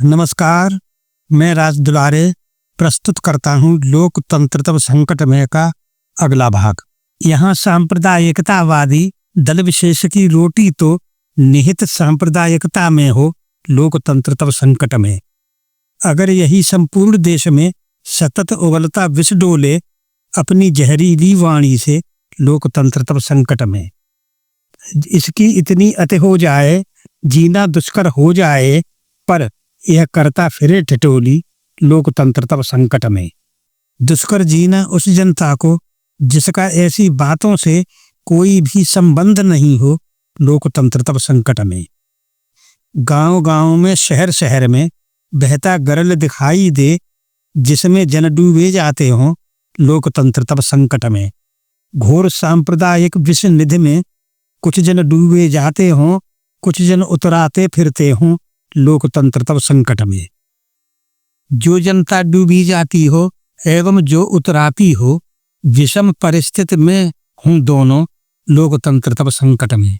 नमस्कार, मैं राज दुलारे प्रस्तुत करता हूँ लोकतंत्र तब संकट में का अगला भाग। यहाँ सांप्रदायिकतावादी दल विशेष की रोटी तो निहित सांप्रदायिकता में हो लोकतंत्र तब संकट में। अगर यही संपूर्ण देश में सतत उगलता विष डोले अपनी जहरीली वाणी से लोकतंत्र तब संकट में। इसकी इतनी अति हो जाए, जीना दुष्कर हो जाए, पर यह करता फिरे ठिठोली लोकतंत्र तब संकट में। दुष्कर जीना उस जनता को जिसका ऐसी बातों से कोई भी संबंध नहीं हो लोकतंत्र तब संकट में। गांव गांव में शहर शहर में बहता गरल दिखाई दे जिसमें जन डूबे जाते हों लोकतंत्र तब संकट में। घोर सांप्रदायिक विष निधि में कुछ जन डूबे जाते हों, कुछ जन उतराते फिरते हों लोकतंत्र तब संकट में। जो जनता डूबी जाती हो एवं जो उतराती हो, विषम परिस्थिति में हूं दोनों लोकतंत्र तब संकट में।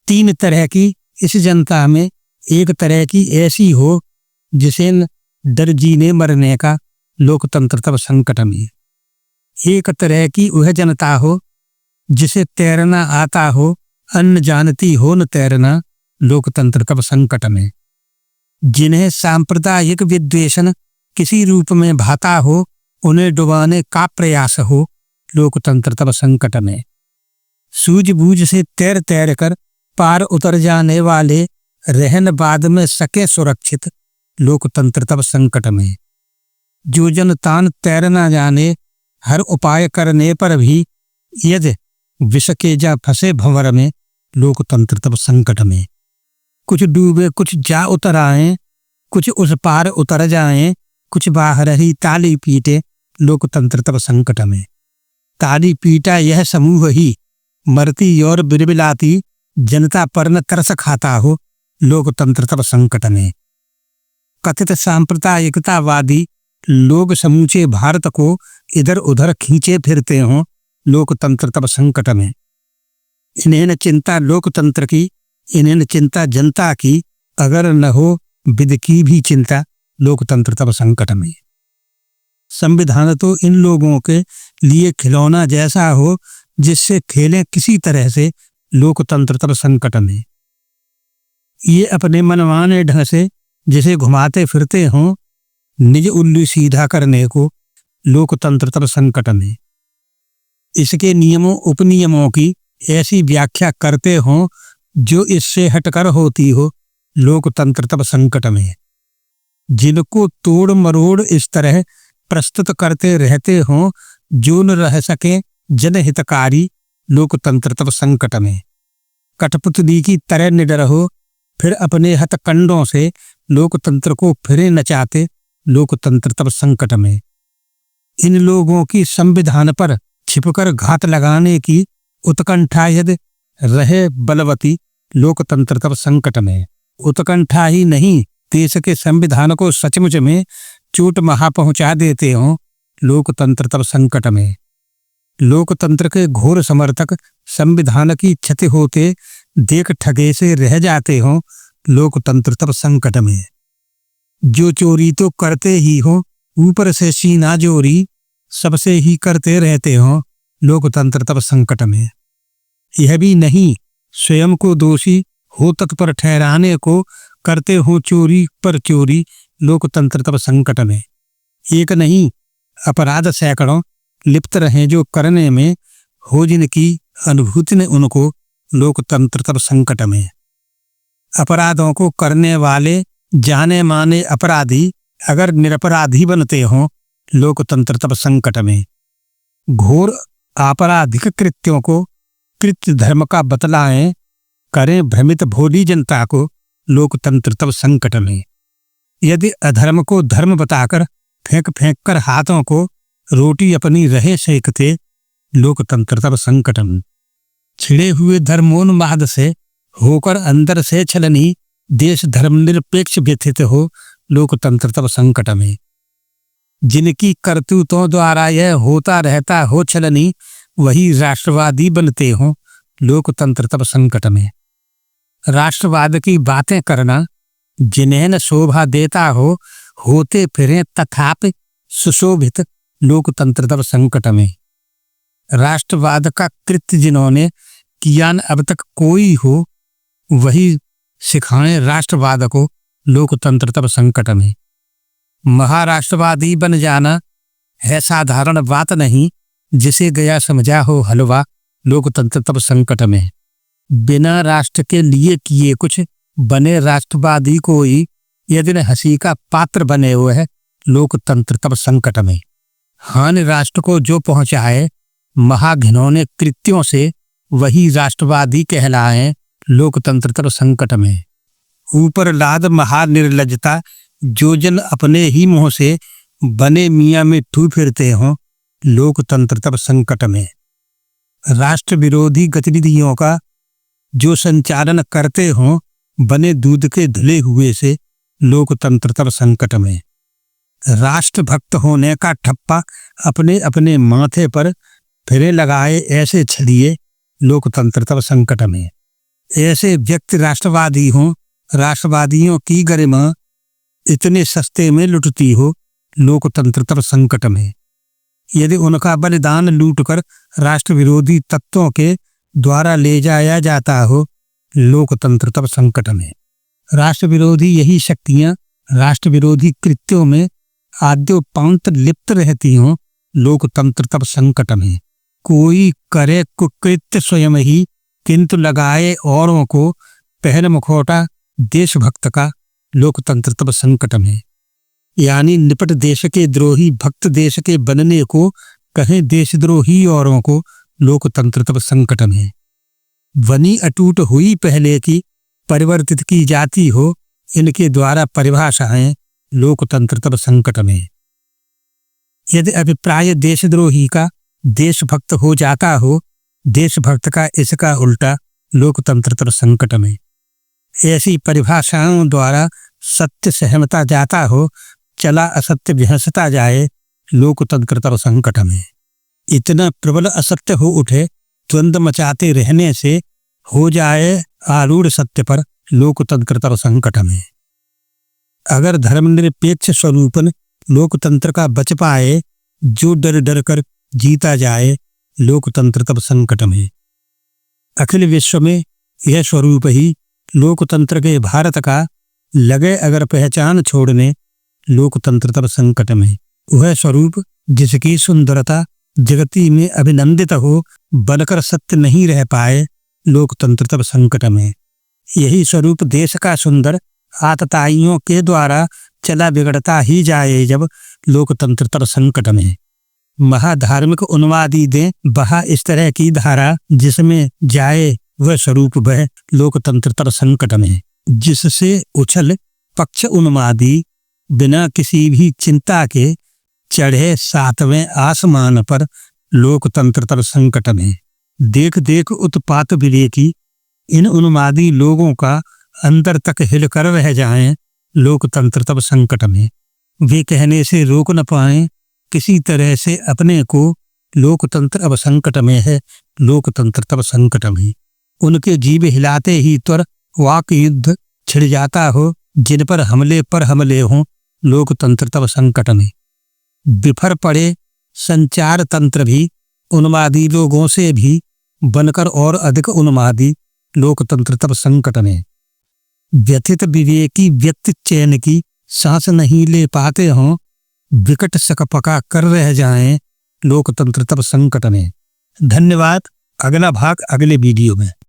तीन तरह की इस जनता में एक तरह की ऐसी हो जिसे डर जीने मरने का लोकतंत्र तब संकट में। एक तरह की वह जनता हो जिसे तैरना आता हो, अन्न जानती हो न तैरना लोकतंत्र तब संकट में। जिन्हें सांप्रदायिक विद्वेषण किसी रूप में भाता हो, उन्हें डुबाने का प्रयास हो लोकतंत्र तब संकट में। सूझबूझ से तैर तैर कर पार उतर जाने वाले रहन बाद में सके सुरक्षित लोकतंत्र तब संकट में। जो जन तान तैरना जाने, हर उपाय करने पर भी यदि विष के जा फंसे भंवर में लोकतंत्र तब संकट में। कुछ डूबे कुछ जा उतर आए, कुछ उस पार उतर जाएं, कुछ बाहर ही ताली पीटे लोकतंत्र तब संकट में। ताली पीटा यह समूह ही मरती और बिरबिलाती जनता पर न तरस खाता हो लोकतंत्र तब संकट में। कथित सांप्रदायिकतावादी लोग समूचे भारत को इधर उधर खींचे फिरते हों लोकतंत्र तब संकट में। इन्हें न चिंता लोकतंत्र की, इन्हें न चिंता जनता की, अगर न हो विधि की भी चिंता लोकतंत्र तब संकट में। संविधान तो इन लोगों के लिए खिलौना जैसा हो जिससे खेलें किसी तरह से लोकतंत्र तब संकट में। ये अपने मनमाने ढंग से जिसे घुमाते फिरते हों निज उल्लू सीधा करने को लोकतंत्र तब संकट में। इसके नियमों उपनियमों की ऐसी व्याख्या करते हों जो इससे हटकर होती हो लोकतंत्र तब संकट में। जिनको तोड़ मरोड़ इस तरह प्रस्तुत करते रहते हों जो न रह सके जनहितकारी लोकतंत्र तब संकट में। कठपुतली की तरह निडर हो फिर अपने हथकंडों से लोकतंत्र को फिरे नचाते लोकतंत्र तब संकट में। इन लोगों की संविधान पर छिपकर घात लगाने की उत्कंठा यदि रहे बलवती लोकतंत्र तब संकट में। उत्कंठा ही नहीं, देश के संविधान को सचमुच में चोट महा पहुंचा देते हों लोकतंत्र तब संकट में। लोकतंत्र के घोर समर्थक संविधान की क्षति होते देख ठगे से रह जाते हों लोकतंत्र तब संकट में। जो चोरी तो करते ही हो, ऊपर से सीना जोरी सबसे ही करते रहते हों लोकतंत्र तब संकट में। यह भी नहीं, स्वयं को दोषी हो तत्पर ठहराने को करते हो चोरी पर चोरी लोकतंत्र तब संकट में। एक नहीं, अपराध सैकड़ों लिप्त रहे जो करने में हो जिनकी अनुभूति ने उनको लोकतंत्र तब संकट में। अपराधों को करने वाले जाने माने अपराधी अगर निरपराधी बनते हों लोकतंत्र तब संकट में। घोर आपराधिक कृत्यों को कृत्य धर्म का बतलाएं, करें भ्रमित भोली जनता को लोकतंत्र तब संकट में। यदि अधर्म को धर्म बताकर फेंक फेंक कर हाथों को रोटी अपनी रहे सेकते लोकतंत्र तब संकट में। छिड़े हुए धर्मोन्माद से होकर अंदर से छलनी देश धर्मनिरपेक्ष व्यथित हो लोकतंत्र तब संकट में। जिनकी करतूतों द्वारा यह होता रहता हो छलनी, वही राष्ट्रवादी बनते हों लोकतंत्र तब संकट में। राष्ट्रवाद की बातें करना जिन्हें न शोभा देता हो, होते फिरें तथापि सुशोभित लोकतंत्र तब संकट में। राष्ट्रवाद का कृत्य जिन्होंने किया न अब तक कोई हो, वही सिखाएं राष्ट्रवाद को लोकतंत्र तब संकट में। महाराष्ट्रवादी बन जाना है साधारण बात नहीं, जिसे गया समझा हो हलवा लोकतंत्र तब संकट में। बिना राष्ट्र के लिए किए कुछ बने राष्ट्रवादी कोई, यदि हंसी का पात्र बने हुए है लोकतंत्र तब संकट में। हानि राष्ट्र को जो पहुंचाए महाघिनौने कृत्यों से, वही राष्ट्रवादी कहलाए लोकतंत्र तब संकट में। ऊपर लाद महानिर्लजता, जो जन अपने ही मुंह से बने मियाँ में ठू फिरते हों लोकतंत्र तब संकट में। राष्ट्र विरोधी गतिविधियों का जो संचालन करते हों बने दूध के धुले हुए से लोकतंत्र तब संकट में। राष्ट्रभक्त होने का ठप्पा अपने अपने माथे पर फिरे लगाए ऐसे छलिए लोकतंत्र तब संकट में। ऐसे व्यक्ति राष्ट्रवादी हों, राष्ट्रवादियों की गरिमा इतने सस्ते में लुटती हो लोकतंत्र तब संकट में। यदि उनका बलिदान लूटकर राष्ट्र विरोधी तत्वों के द्वारा ले जाया जाता हो लोकतंत्र तब संकट में। राष्ट्र विरोधी यही शक्तियां राष्ट्र विरोधी कृत्यों में आद्योपांत लिप्त रहती हों लोकतंत्र तब संकट में। कोई करे कुकृत्य स्वयं ही, किंतु लगाए औरों को पहन मुखौटा देशभक्त का लोकतंत्र तब संकट में। यानी निपट देश के द्रोही भक्त देश के बनने को कहें देशद्रोही औरों को लोकतंत्र तब संकट में। वनी अटूट हुई पहले की परिवर्तित की जाती हो, इनके द्वारा परिभाषाएं लोकतंत्र तब संकट में। यदि अभिप्राय देशद्रोही का देशभक्त हो जाता हो, देशभक्त का इसका उल्टा लोकतंत्र तब संकट में। ऐसी परिभाषाओं द्वारा सत्य सहमता जाता हो, चला असत्य विहसता जाए लोकतंत्र तब संकट में। इतना प्रबल असत्य हो उठे द्वंद्व मचाते रहने से हो जाए आरूढ़ सत्य पर लोकतंत्र तब संकट में। अगर धर्मनिरपेक्ष स्वरूपन लोकतंत्र का बच पाए, जो डर डर कर जीता जाए लोकतंत्र तब संकट में। अखिल विश्व में यह स्वरूप ही लोकतंत्र के भारत का लगे अगर पहचान छोड़ने लोकतंत्र तब संकट में। वह स्वरूप जिसकी सुंदरता जगती में अभिनंदित हो, बनकर सत्य नहीं रह पाए लोकतंत्र तब संकट में। यही स्वरूप देश का सुंदर आतताइयों के द्वारा चला बिगड़ता ही जाए जब लोकतंत्र तब संकट में। महाधार्मिक उन्मादी दें बहा इस तरह की धारा, जिसमें जाए वह स्वरूप बह लोकतंत्र तब संकट में। जिससे उछल पक्ष उन्मादी बिना किसी भी चिंता के चढ़े सातवें आसमान पर लोकतंत्र तब संकट में। देख देख उत्पात विवेकी इन उन्मादी लोगों का अंदर तक हिलकर रह जाएं लोकतंत्र तब संकट में। वे कहने से रोक न पाएं किसी तरह से अपने को लोकतंत्र अब संकट में है लोकतंत्र तब संकट में। उनके जीभ हिलाते ही त्वर वाक युद्ध छिड़ जाता हो, जिन पर हमले हों लोकतंत्र तब संकट में। बिफर पड़े संचार तंत्र भी उन्मादी लोगों से भी बनकर और अधिक उन्मादी लोकतंत्र तब संकट में। व्यथित विवेकी व्यक्ति चैन की सांस नहीं ले पाते हों, विकट सकपका कर रह जाएं लोकतंत्र तब संकट में। धन्यवाद। अगला भाग अगले वीडियो में।